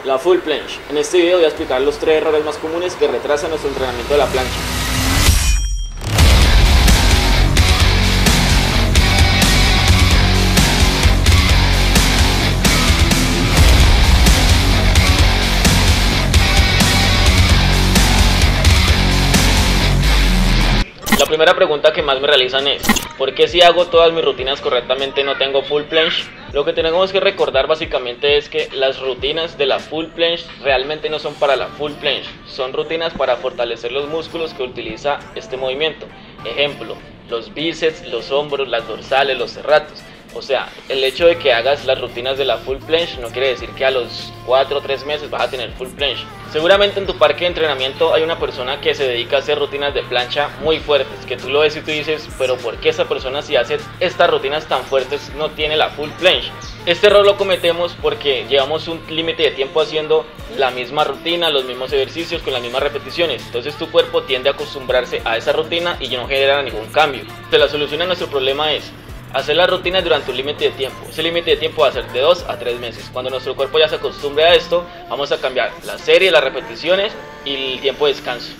La full planche. En este video voy a explicar los 3 errores más comunes que retrasan nuestro entrenamiento de la plancha. La primera pregunta que más me realizan es: ¿por qué si hago todas mis rutinas correctamente no tengo full planche? Lo que tenemos que recordar básicamente es que las rutinas de la full planche realmente no son para la full planche, son rutinas para fortalecer los músculos que utiliza este movimiento. Ejemplo, los bíceps, los hombros, las dorsales, los serratos. O sea, el hecho de que hagas las rutinas de la full planche no quiere decir que a los 4 o 3 meses vas a tener full planche. Seguramente en tu parque de entrenamiento hay una persona que se dedica a hacer rutinas de plancha muy fuertes, que tú lo ves y tú dices, pero ¿por qué esa persona, si hace estas rutinas tan fuertes, no tiene la full planche? Este error lo cometemos porque llevamos un límite de tiempo haciendo la misma rutina, los mismos ejercicios con las mismas repeticiones. Entonces tu cuerpo tiende a acostumbrarse a esa rutina y no genera ningún cambio. Entonces la solución a nuestro problema es hacer las rutinas durante un límite de tiempo. Ese límite de tiempo va a ser de 2 a 3 meses. Cuando nuestro cuerpo ya se acostumbre a esto, vamos a cambiar la serie, las repeticiones y el tiempo de descanso.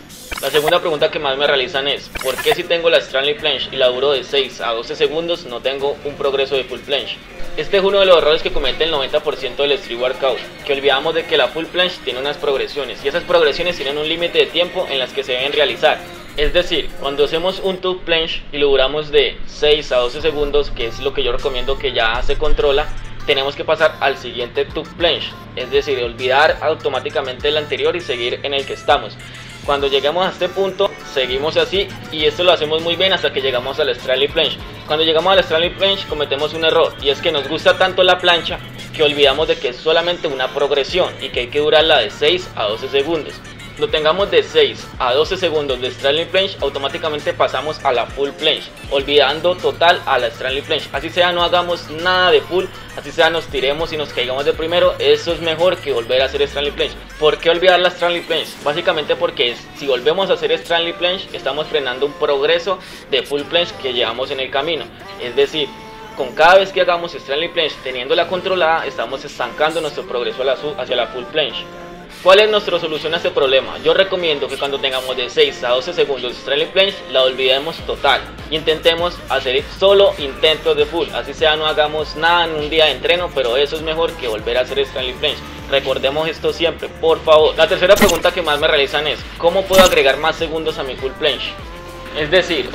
La segunda pregunta que más me realizan es: ¿por qué si tengo la Stanley Planche y la duro de 6 a 12 segundos no tengo un progreso de full planche? Este es uno de los errores que comete el 90% del street workout, que olvidamos de que la full planche tiene unas progresiones y esas progresiones tienen un límite de tiempo en las que se deben realizar. Es decir, cuando hacemos un tuck planche y lo duramos de 6 a 12 segundos, que es lo que yo recomiendo que ya se controla, tenemos que pasar al siguiente tuck planche, es decir, olvidar automáticamente el anterior y seguir en el que estamos. Cuando lleguemos a este punto, seguimos así y esto lo hacemos muy bien hasta que llegamos al Stanley Planche. Cuando llegamos al Stanley Planche cometemos un error, y es que nos gusta tanto la plancha que olvidamos de que es solamente una progresión y que hay que durarla de 6 a 12 segundos. Cuando tengamos de 6 a 12 segundos de Stanley Planche, automáticamente pasamos a la full planche, olvidando total a la Stanley Planche. Así sea no hagamos nada de full, así sea nos tiremos y nos caigamos de primero, eso es mejor que volver a hacer Stanley Planche. ¿Por qué olvidar la Stanley Planche? Básicamente porque si volvemos a hacer Stanley Planche, estamos frenando un progreso de full planche que llevamos en el camino. Es decir, con cada vez que hagamos Stanley Planche teniéndola controlada, estamos estancando nuestro progreso hacia la full planche. ¿Cuál es nuestra solución a este problema? Yo recomiendo que cuando tengamos de 6 a 12 segundos de Stanley Planche la olvidemos total y intentemos hacer solo intentos de full, así sea no hagamos nada en un día de entreno, pero eso es mejor que volver a hacer Stanley Planche. Recordemos esto siempre, por favor. La tercera pregunta que más me realizan es: ¿cómo puedo agregar más segundos a mi full planche? Es decir,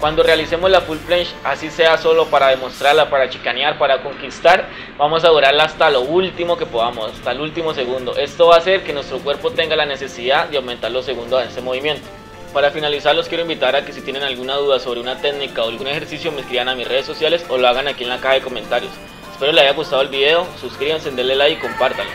cuando realicemos la full planche, así sea solo para demostrarla, para chicanear, para conquistar, vamos a durarla hasta lo último que podamos, hasta el último segundo. Esto va a hacer que nuestro cuerpo tenga la necesidad de aumentar los segundos en este movimiento. Para finalizar, los quiero invitar a que si tienen alguna duda sobre una técnica o algún ejercicio, me escriban a mis redes sociales o lo hagan aquí en la caja de comentarios. Espero les haya gustado el video, suscríbanse, denle like y compártanlo.